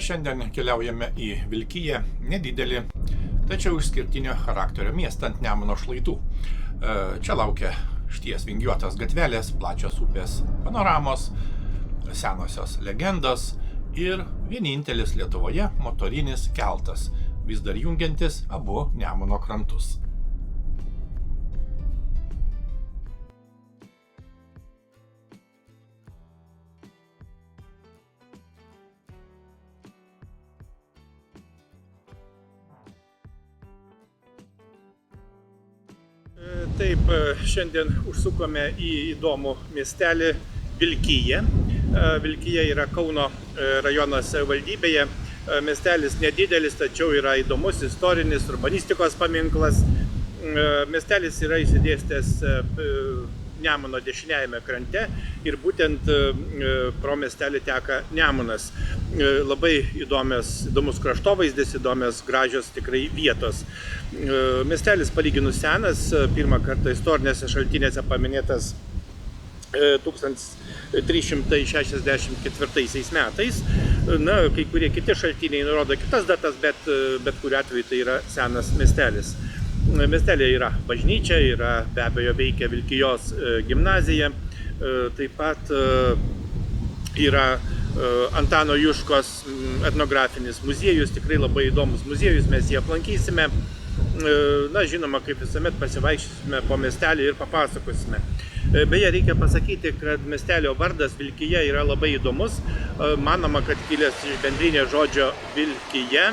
Šiandien keliaujame į Vilkiją, nedidelį, tačiau išskirtinio charakterio miestą ant Nemuno šlaitų. Čia laukia šties vingiuotos gatvelės, plačios upės panoramos, senosios legendos ir vienintelis Lietuvoje motorinis keltas, vis dar jungiantis abu Nemuno krantus. Taip, šiandien užsukome į įdomų miestelį Vilkiją. Vilkija yra Kauno rajono savivaldybėje. Miestelis nedidelis, tačiau yra įdomus istorinis urbanistikos paminklas. Miestelis yra išsidėstęs Nemuno dešiniajame krante ir būtent pro miestelį teka Nemunas. Labai įdomus kraštovaizdis, įdomios gražios tikrai vietos. Miestelis palyginus senas, pirmą kartą istorinėse šaltinėse paminėtas 1364 metais. Na, kai kurie kiti šaltiniai nurodo kitas datas, bet kuriuo atveju tai yra senas miestelis. Miestelėje yra bažnyčia, yra be abejo veikia Vilkijos gimnazija, taip pat yra Antano Juškos etnografinis muziejus, tikrai labai įdomus muziejus, mes jį aplankysime. Na, žinoma, kaip visuomet pasivaikščiosime po miestelį ir papasakosime. Beje, reikia pasakyti, kad miestelio vardas Vilkija yra labai įdomus. Manoma, kad kilęs iš bendrinės žodžio Vilkija.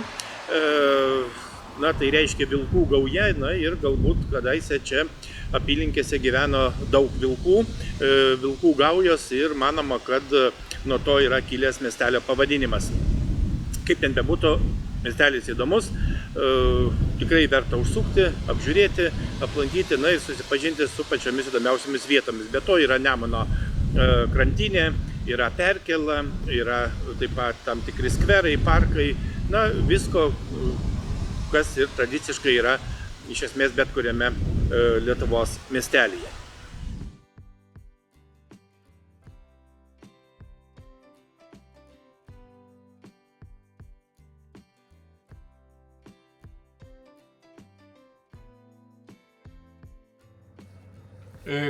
Na, tai reiškia vilkų gauja, na ir galbūt kadaise čia apylinkėse gyveno daug vilkų gaujos ir manoma, kad nuo to yra kilęs miestelio pavadinimas. Kaip ten bebūtų, miestelis įdomus, tikrai verta užsukti, apžiūrėti, aplankyti, na ir susipažinti su pačiomis įdomiausiamis vietomis. Be to yra Nemuno krantinė, yra perkėla, yra taip pat tam tikri skverai, parkai, na visko, kas ir tradiciškai yra iš esmės bet kuriame Lietuvos miestelyje.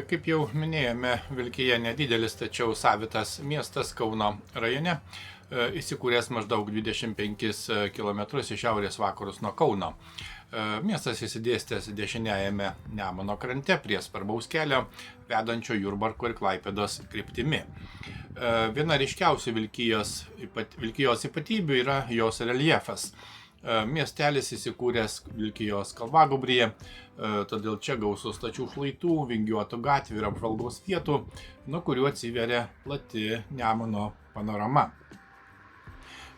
Kaip jau minėjome, Vilkija nedidelis, tačiau savitas miestas Kauno rajone, įsikūręs maždaug 25 km į šiaurės vakarus nuo Kauno. Miestas įsidėstęs dešiniajame Nemuno krante prie svarbaus kelio, vedančio Jurbarko ir Klaipėdos kryptimi. Viena ryškiausių Vilkijos ypatybių yra jos reljefas. Miestelis įsikūręs Vilkijos kalvagūbryje, todėl čia gausu stačių šlaitų, vingiuotų gatvių ir apžvalgos vietų, nuo kurių atsiveria plati Nemuno panorama.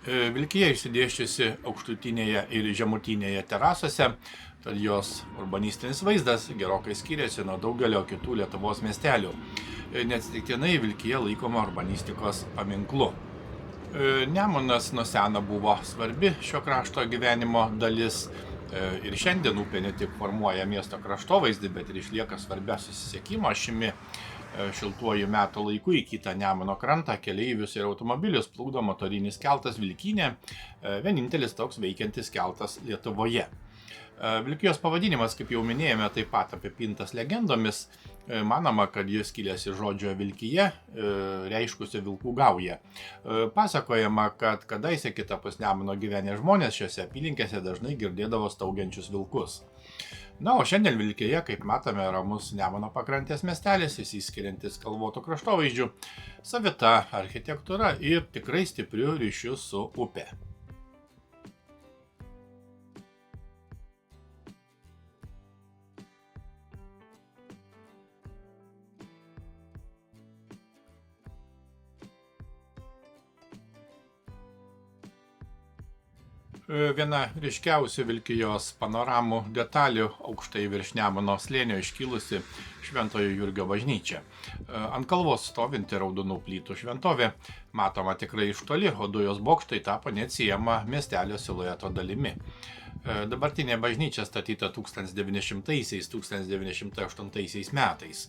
Vilkija išsidėsčiusi aukštutinėje ir žemutinėje terasose, tad jos urbanistinis vaizdas gerokai skiriasi nuo daugelio kitų Lietuvos miestelių. Neatsitiktinai Vilkija laikoma urbanistikos paminklu. Nemunas nuo seno buvo svarbi šio krašto gyvenimo dalis ir šiandien upė ne tik formuoja miesto kraštovaizdį, bet ir išlieka svarbia susisiekimo ašimi. Šiltuoju metų laiku į kitą Nemuno krantą keleivius ir automobilius plukdo motorinis keltas Vilkinė, vienintelis toks veikiantis keltas Lietuvoje. Vilkijos pavadinimas, kaip jau minėjome, taip pat apipintas legendomis. Manoma, kad jis kilęs iš žodžio Vilkija, reiškusi vilkų gaują. Pasakojama, kad kadaise kitapus Nemuno gyvenę žmonės šiose apylinkėse dažnai girdėdavo staugiančius vilkus. Na, o šiandien Vilkija, kaip matome, ramus Nemuno pakrantės miestelis, išsiskiriantis kalvotų kraštovaizdžių, savita architektūra ir tikrai stipriu ryšiu su upe. Viena ryškiausių Vilkijos panoramų detalių aukštai virš Nemuno slėnio iškilusi Šventojo Jurgio bažnyčia. Ant kalvos stovinti raudonų plytų šventovė matoma tikrai iš toli, o du jos bokštai tapo neatsiejama miestelio silueto dalimi. Dabartinė bažnyčia statyta 1900–1908 metais.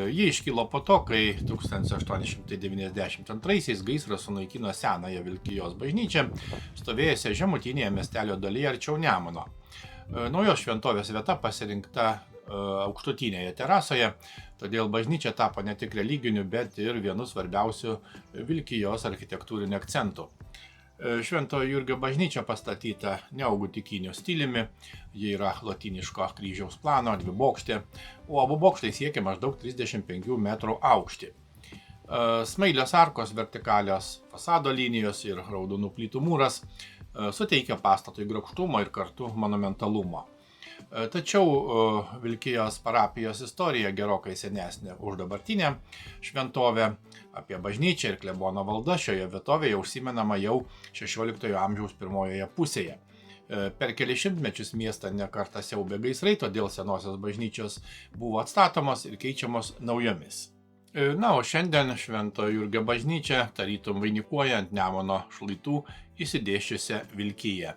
Ji iškilo po to, kai 1892 gaisras sunaikino senąją Vilkijos bažnyčią, stovėjusią žemutinėje miestelio dalyje arčiau Nemuno. Naujos šventovės vieta pasirinkta aukštutinėje terasoje, todėl bažnyčia tapo ne tik religiniu, bet ir vienu svarbiausių Vilkijos architektūrinių akcentų. Šventojo Jurgio bažnyčia pastatyta neogotikiniu stiliumi, ji yra lotyniško kryžiaus plano, dvibokštė, o abu bokštai siekia maždaug 35 metrų aukštį. Smailios arkos, vertikalios fasado linijos ir raudonų plytų mūras suteikia pastatui grakštumo ir kartu monumentalumo. Tačiau Vilkijos parapijos istorija gerokai senesnė už dabartinę šventovę. Apie bažnyčią ir klebono valdą šioje vietovėje užsimenama jau 16 amžiaus pirmojoje pusėje. Per kelius šimtmečius miestą nekartą siaubė gaisrai, todėl senosios bažnyčios buvo atstatomos ir keičiamos naujomis. O šiandien Šventojo Jurgio bažnyčia tarytum vainikuoja ant Nemuno šlaitų įsidėsčiusią Vilkiją.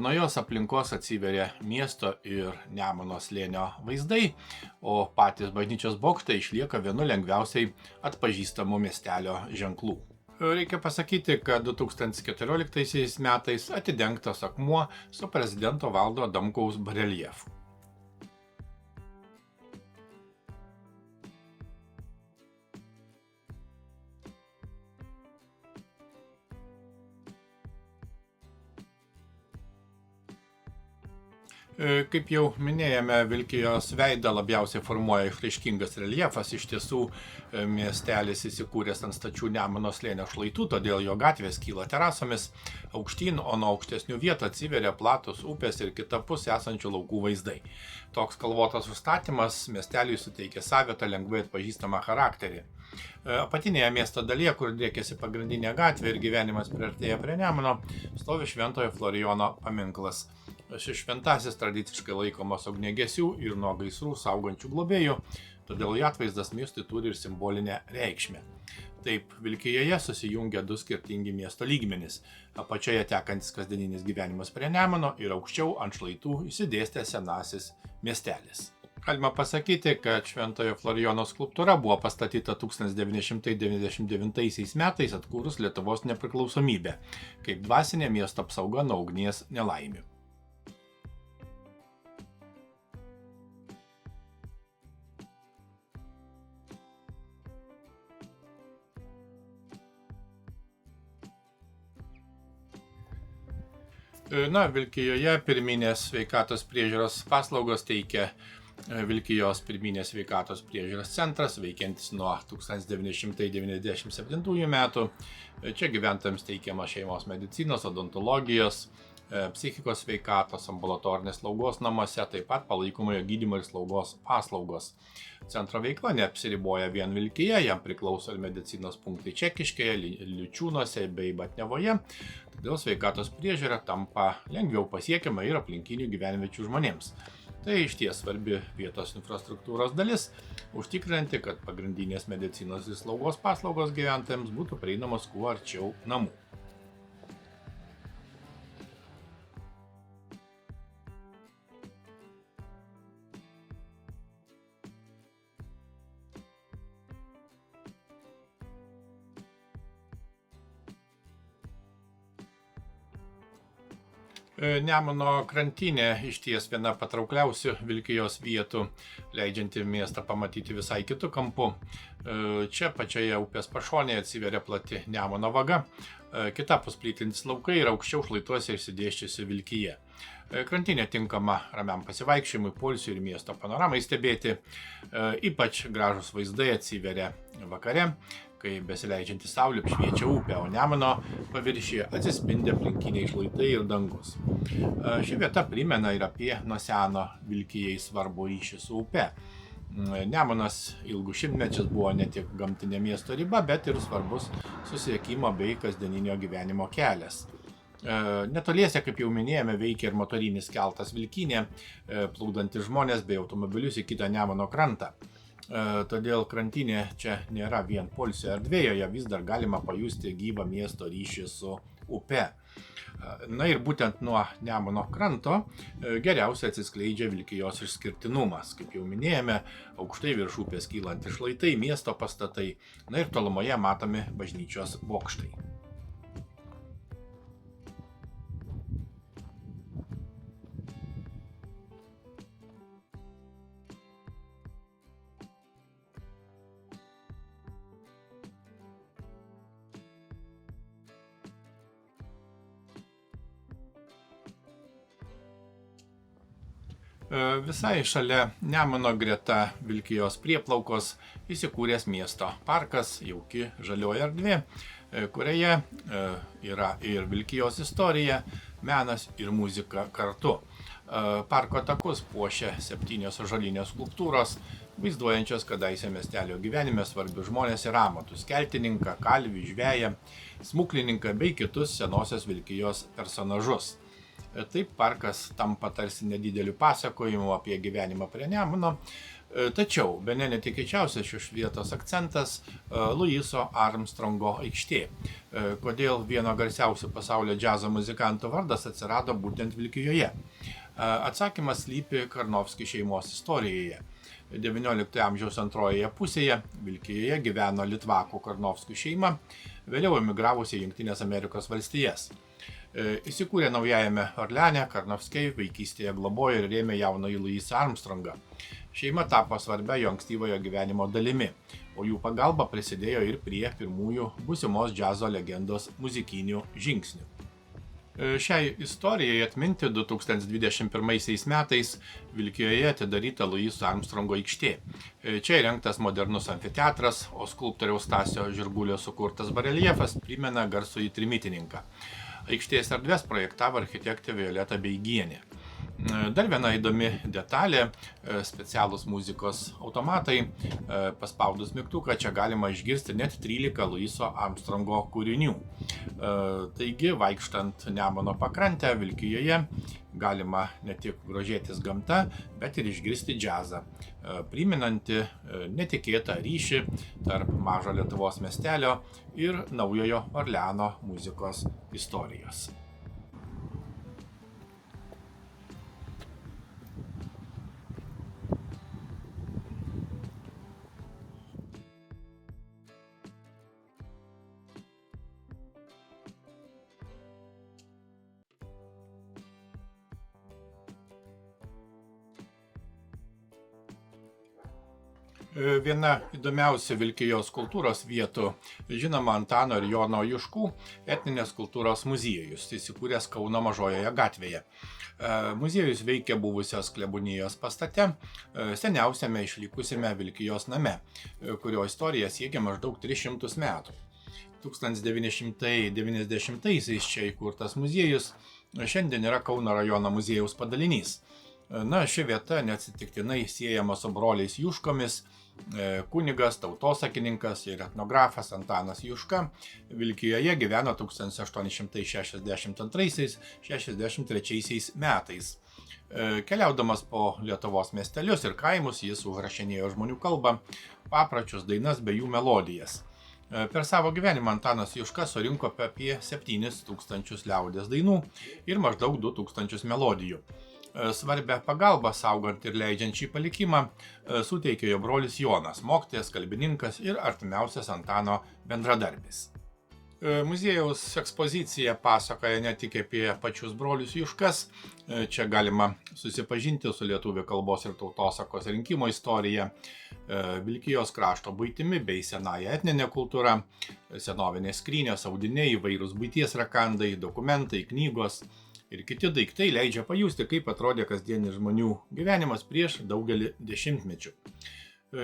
Nuo jos aplinkos atsiveria miesto ir Nemuno slėnio vaizdai, o patys bažnyčios bokštai išlieka vienu lengviausiai atpažįstamų miestelio ženklų. Reikia pasakyti, kad 2014 metais atidengtas akmuo su prezidento Valdo Adamkaus bareljefu. Kaip jau minėjome, Vilkijos veidą labiausiai formuoja išraiškingas reljefas. Iš tiesų, miestelis įsikūręs ant stačių Nemuno slėnio šlaitų, todėl jo gatvės kyla terasomis aukštyn, o nuo aukštesnių vietų atsiveria platus upės ir kitapus esančių laukų vaizdai. Toks kalvotas užstatymas miesteliui suteikia savitą, lengvai atpažįstamą charakterį. Apatinėje miesto dalyje, kur driekiasi pagrindinė gatvė ir gyvenimas priartėja prie Nemuno, stovi Šventojo Florijono paminklas. Šis šventasis tradiciškai laikomas ugniagesių ir nuo gaisrų saugančių globėjų, todėl jo atvaizdas miestui turi ir simbolinę reikšmę. Taip, Vilkijoje susijungia du skirtingi miesto lygmenys. Apačioje tekantis kasdieninis gyvenimas prie Nemuno ir aukščiau ant šlaitų išsidėstęs senasis miestelis. Galima pasakyti, kad Šventojo Florijono skulptūra buvo pastatyta 1999 metais atkūrus Lietuvos nepriklausomybę, kaip dvasinė miesto apsauga nuo ugnies nelaimių. Vilkijoje pirminės sveikatos priežiūros paslaugos teikia Vilkijos pirminės sveikatos priežiūros centras, veikiantis nuo 1997 metų. Čia gyventojams teikiama šeimos medicinos, odontologijos, psichikos sveikatos, ambulatorinės slaugos namuose, taip pat palaikomojo gydymo ir slaugos paslaugos. Centro veikla neapsiriboja vien Vilkija, jam priklauso ir medicinos punktai Čekiškėje, Liučiūnuose bei Batnevoje, todėl sveikatos priežiūra tampa lengviau pasiekiama ir aplinkinių gyvenviečių žmonėms. Tai išties svarbi vietos infrastruktūros dalis, užtikrinanti, kad pagrindinės medicinos ir slaugos paslaugos gyventojams būtų prieinamos kuo arčiau namų. Nemuno krantinė išties viena patraukliausių Vilkijos vietų, leidžianti miestą pamatyti visai kitų kampų. Čia pačioje upės pašonėje atsiveria plati Nemuno vaga, kitapus plytintys laukai ir aukščiau šlaituose išsidėsčiusi Vilkija. Krantinė tinkama ramiam pasivaikščiojimui, poilsiui ir miesto panoramai stebėti. Ypač gražus vaizdai atsiveria vakare, kai besileidžianti saulė apšviečia upę, o Nemuno paviršiuje atsispindi aplinkiniai šlaitai ir dangus. Ši vieta primena ir apie nuo seno Vilkijai svarbų ryšį su upe. Nemunas ilgų šimtmečius buvo ne tik gamtinė miesto riba, bet ir svarbus susisiekimo bei kasdieninio gyvenimo kelias. Netoliese, kaip jau minėjome, veikia ir motorinis keltas Vilkinė, plukdantis žmonės bei automobilius į kitą Nemuno krantą. Todėl krantinė čia nėra vien poilsio erdvė, joje vis dar galima pajusti gyvą miesto ryšį su upe. Na ir būtent nuo Nemuno kranto geriausiai atsiskleidžia Vilkijos išskirtinumas. Kaip jau minėjome, aukštai virš upės kylantys šlaitai, miesto pastatai, na ir tolumoje matomi bažnyčios bokštai. Visai šalia Nemuno greta Vilkijos prieplaukos įsikūręs miesto parkas, jauki žalioji erdvė, kurioje yra ir Vilkijos istorija, menas ir muzika kartu. Parko takus puošia 7 ąžuolinės skulptūros, vaizduojančios kadaise miestelio gyvenime svarbius žmonės ir amatus – keltininką, kalvį, žveją, smuklininką bei kitus senosios Vilkijos personažus. Taip parkas tampa tarsi nedideliu pasakojimu apie gyvenimą prie Nemuno, tačiau bene netikėčiausias šios vietos akcentas – Louiso Armstrongo aikštė. Kodėl vieno garsiausių pasaulio džiazo muzikantų vardas atsirado būtent Vilkijoje? Atsakymas slypi Karnofskių šeimos istorijoje. XIX amžiaus antrojoje pusėje Vilkijoje gyveno litvakų Karnofskių šeima, vėliau emigravusi į Jungtines Amerikos valstijas. Įsikūrė Naujajame Orleane, Karnofskiai vaikystėje globojo ir rėmė jaunąjį Louisą Armstrongą. Šeima tapo svarbia jo ankstyvojo gyvenimo dalimi, o jų pagalba prisidėjo ir prie pirmųjų būsimos džiazo legendos muzikinių žingsnių. Šiai istorijai atminti 2021 metais Vilkijoje atidaryta Louiso Armstrongo aikštė. Čia įrengtas modernus amfiteatras, o skulptoriaus Stasio Žirgulio sukurtas bareljefas primena garsųjį trimitininką. Aikštės erdves projektavo architektė Violeta Beigienė. Dar viena įdomi detalė – specialūs muzikos automatai. Paspaudus mygtuką čia galima išgirsti net 13 Louiso Armstrongo kūrinių. Taigi, vaikštant Nemuno pakrantę Vilkijoje, galima ne tik grožėtis gamta, bet ir išgirsti džiazą, priminantį netikėtą ryšį tarp mažo Lietuvos miestelio ir Naujojo Orleano muzikos istorijos. Viena įdomiausių Vilkijos kultūros vietų, žinoma, Antano ir Jono Juškų etninės kultūros muziejus, įsikūręs Kauno Mažojoje gatvėje. Muziejus veikia buvusios klebonijos pastate, seniausiame išlikusiame Vilkijos name, kurio istorija siekia maždaug 300 metų. 1990-aisiais čia įkurtas muziejus, šiandien yra Kauno rajono muziejaus padalinys. Na, ši vieta neatsitiktinai siejama su broliais Juškomis. Kunigas, tautosakininkas ir etnografas Antanas Juška Vilkijoje gyveno 1862-63 metais. Keliaudamas po Lietuvos miestelius ir kaimus, jis užrašinėjo žmonių kalbą, papročius, dainas bei jų melodijas. Per savo gyvenimą Antanas Juška surinko apie 7000 liaudies dainų ir maždaug 2000 melodijų. Svarbę pagalbą saugant ir leidžiant šį palikimą suteikė jo brolis Jonas, mokytojas, kalbininkas ir artimiausias Antano bendradarbis. Muziejaus ekspozicija pasakoja ne tik apie pačius brolius Juškas, čia galima susipažinti su lietuvių kalbos ir tautosakos rinkimo istorija, Vilkijos krašto buitimi bei senąja etninė kultūra, senovinės skrynios, audiniai, įvairūs buities rakandai, dokumentai, knygos ir kiti daiktai leidžia pajusti, kaip atrodė kasdienis žmonių gyvenimas prieš daugelį dešimtmečių.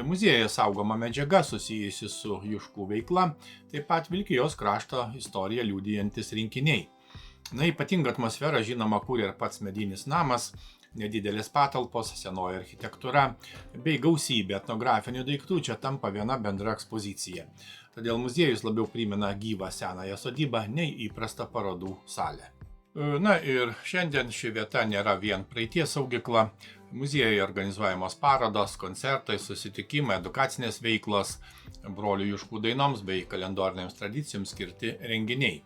Muziejuje saugoma medžiaga susijusi su Juškų veikla, taip pat Vilkijos krašto istoriją liudijantis rinkiniai. Na, ypatingą atmosferą žinoma kūrė ir pats medinis namas, nedidelės patalpos, senoji architektūra bei gausybė etnografinių daiktų čia tampa viena bendra ekspozicija. Todėl muziejus labiau primena gyvą senąją sodybą nei įprastą parodų salę. Na ir šiandien ši vieta nėra vien praeities saugykla. Muziejuje organizuojamos parodos, koncertai, susitikimai, edukacinės veiklos, brolių Juškų dainoms bei kalendorinėms tradicijoms skirti renginiai.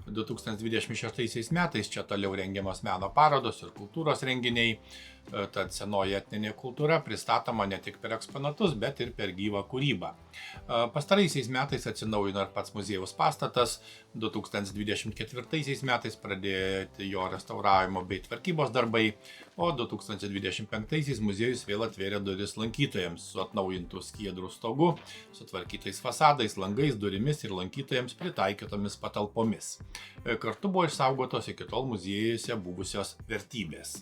2026 metais čia toliau rengiamos meno parodos ir kultūros renginiai, tad senoji etninė kultūra pristatoma ne tik per eksponatus, bet ir per gyvą kūrybą. Pastaraisiais metais atsinaujino ir pats muziejaus pastatas, 2024 metais pradėti jo restauravimo bei tvarkybos darbai, o 2025 muziejus vėl atvėrė duris lankytojams su atnaujintų skiedrų stogu, sutvarkytais fasadais, langais, durimis ir lankytojams pritaikytomis patalpomis. Kartu buvo išsaugotos iki tol muziejuose buvusios vertybės.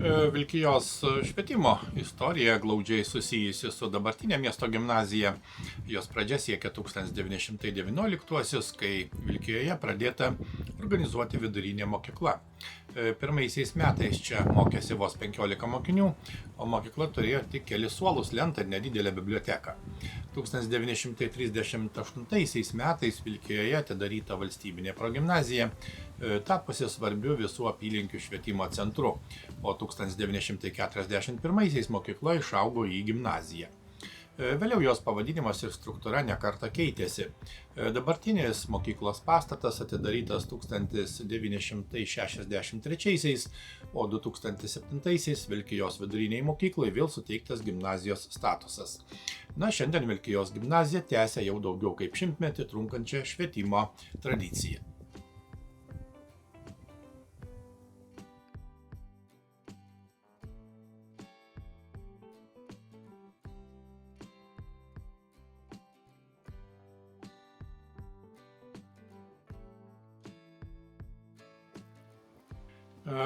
Vilkijos švietimo istorija glaudžiai susijusi su dabartinė miesto gimnazija. Jos pradžia siekia 1919-uosius, kai Vilkijoje pradėta organizuoti vidurinė mokykla. Pirmaisiais metais čia mokėsi vos 15 mokinių, o mokykla turėjo tik kelis suolus, lentą ir nedidelę biblioteką. 1938 metais Vilkijoje atidaryta valstybinė progimnazija, tapusi svarbiu visų apylinkių švietimo centru, o 1941 mokykla išaugo į gimnaziją. Vėliau jos pavadinimas ir struktūra nekartą keitėsi. Dabartinis mokyklos pastatas atidarytas 1963, o 2007 Vilkijos viduriniai mokyklai vėl suteiktas gimnazijos statusas. Šiandien Vilkijos gimnazija tęsia jau daugiau kaip 100 metį trunkančią švietimo tradiciją.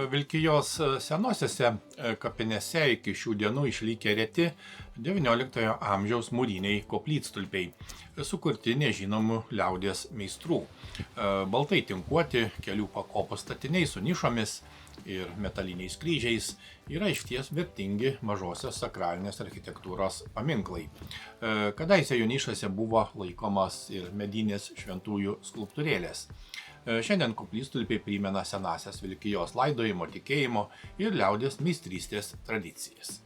Vilkijos senosiose kapinėse iki šių dienų išlikę reti XIX amžiaus mūriniai koplytstulpiai, sukurti nežinomų liaudies meistrų. Baltai tinkuoti kelių pakopų statiniai su nišomis ir metaliniais kryžiais yra išties vertingi mažosios sakralinės architektūros paminklai. Kadaise jų nišose buvo laikomas ir medinės šventųjų skulptūrėlės. Šiandien koplytstulpiai primena senąsias Vilkijos laidojimo, tikėjimo ir liaudies meistrystės tradicijas.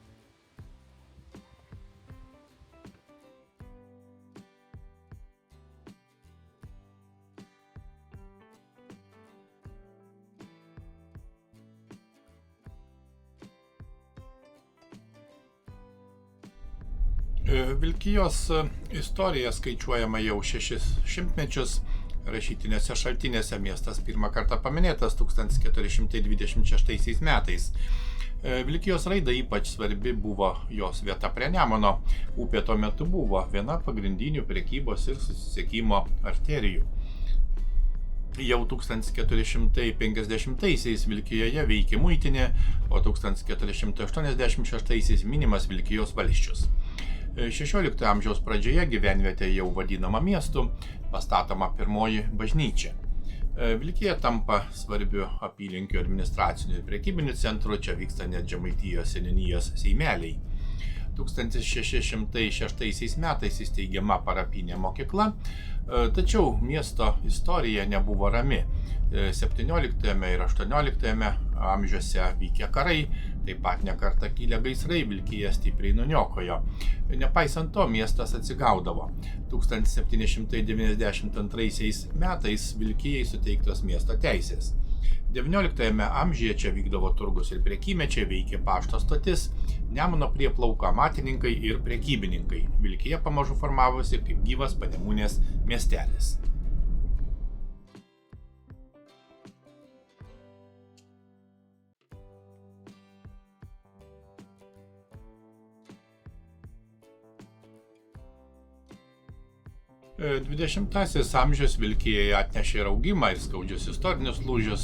Vilkijos istorija skaičiuojama jau 600 mečius. Rašytinėse šaltinėse miestas pirmą kartą paminėtas 1426 metais. Vilkijos raidai ypač svarbi buvo jos vieta prie Nemuno. Upė tuo metu buvo viena pagrindinių prekybos ir susisiekimo arterijų. Jau 1450-aisiais Vilkijoje veikė muitinė, o 1486-aisiais minimas Vilkijos valsčius. 16 amžiaus pradžioje gyvenvietė jau vadinama miestu, pastatoma pirmoji bažnyčia. Vilkija tampa svarbiu apylinkių administraciniu ir prekybiniu centru, čia vyksta net Žemaitijos seniūnijos seimeliai. 1606 metais įsteigiama parapinė mokykla, tačiau miesto istorija nebuvo rami. 17 ir 18 amžiuose vykę karai, taip pat nekartą kilę gaisrai Vilkiją stipriai nuniokojo. Nepaisant to, miestas atsigaudavo. 1792 metais Vilkijai suteiktos miesto teisės. 19 amžiuje čia vykdavo turgus ir prekymečiai, veikė pašto stotis, Nemuno prieplauko amatininkai ir prekybininkai. Vilkija pamažu formavosi kaip gyvas Panemunės miestelis. XX amžius Vilkijai atnešė ir augimą ir skaudžius istorinius lūžius.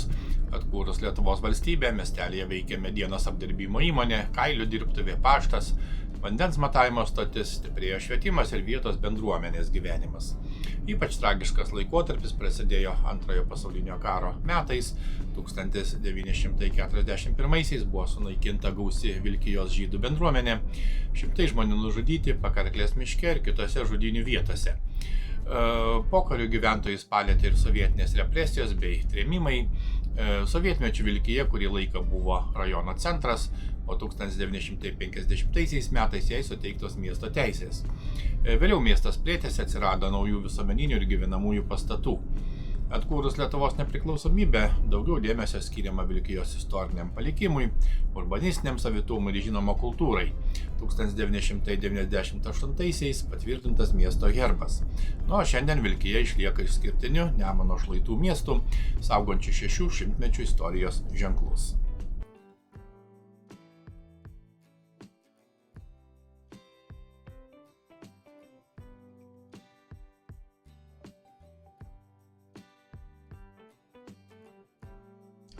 Atkūrus Lietuvos valstybę, miestelyje veikė medienos apdirbimo įmonė, kailių dirbtuvė, paštas, vandens matavimo stotis, stiprėjo švietimas ir vietos bendruomenės gyvenimas. Ypač tragiškas laikotarpis prasidėjo Antrojo pasaulinio karo metais. 1941 buvo sunaikinta gausi Vilkijos žydų bendruomenė, šimtai žmonių nužudyti Pakarklės miške ir kitose žudynių vietose. Pokariu gyventojus palėtė ir sovietinės represijos bei trėmimai. Sovietmečiu Vilkija kurį laiką buvo rajono centras, o 1950 metais jai suteiktos miesto teisės. Vėliau miestas plėtėsi, atsirado naujų visuomeninių ir gyvenamųjų pastatų. Atkūrus Lietuvos nepriklausomybę, daugiau dėmesio skiriama Vilkijos istoriniam palikimui, urbanistiniam savitumui ir žinoma kultūrai. 1998-aisiais patvirtintas miesto herbas. O šiandien Vilkija išlieka išskirtiniu Nemuno šlaitų miestu, saugančiu 6 šimtmečių istorijos ženklus.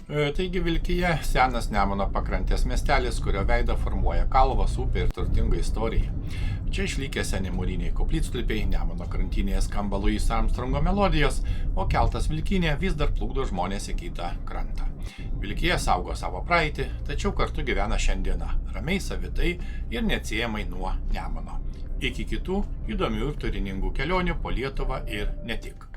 Taigi Vilkija senas Nemuno pakrantės miestelis, kurio veidą formuoja kalvos, upė ir turtinga istorija. Čia išlikę seni mūriniai koplytstulpiai, Nemuno krantinėje skamba Louis Armstrongo melodijos, o keltas Vilkinė vis dar plukdo žmonės į kitą krantą. Vilkija saugo savo praeitį, tačiau kartu gyvena šiandieną, ramiai, savitai ir neatsiejamai nuo Nemuno. Iki kitų įdomių ir turiningų kelionių po Lietuvą ir ne tik.